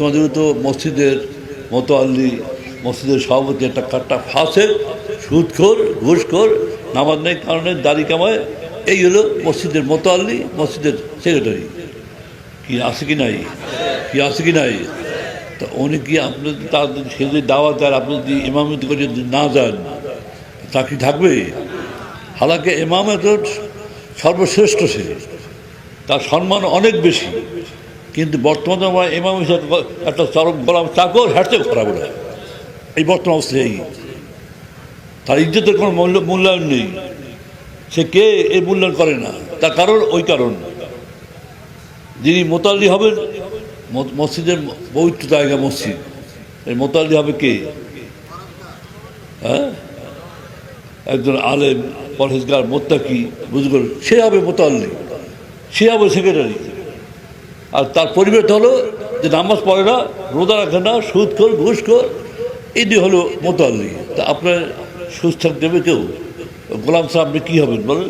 বর্তমানে তো মসজিদের মোতাল্লি, মসজিদের সভাপতি একটা কাট্টা ফাসেক, সুদখোর, ঘুষখোর, নামাজ নেই কারণে দাড়ি কামায়, এই হলো মসজিদের মোতাল্লি, মসজিদের সেক্রেটারি। কি আছে কি নাই? কি আছে কি নাই? তা উনি কি আপনি তার সে যদি দাওয়াত দেন, আপনি যদি ইমামতি করে যদি না যান, চাকরি থাকবে? হালাকে ইমামে তো সর্বশ্রেষ্ঠ, সে তার সম্মান অনেক বেশি, কিন্তু বর্তমানে আমার ইমাম হিসাবে একটা চরম গোলাম চাকর হ্যাটসে খারাপ হয়। এই বর্তমান অবস্থায় এই তার ইজ্জতের কোনো মূল্যায়ন নেই। সে কে এই মূল্যায়ন করে না, তার কারণ ওই কারণ যিনি মোতাল্লি হবেন, মসজিদের পবিত্র জায়গা মসজিদ, এই মোতাল্লি হবে কে? হ্যাঁ, একজন আলেম, পরহেজগার, মোত্তাকি, বুজুর্গ, সে হবে মোতাল্লি, সে হবে সেক্রেটারি। আর তার পরিবেশ হলো যে নামাজ পড়ে না, রোজা রাখে না, সুদখোর, ঘুষখোর, এটি হলো মোতাল্লি। তা আপনার সুস্থ দেবে কেউ? গোলাম সাহেব আপনি কী হবেন বলেন?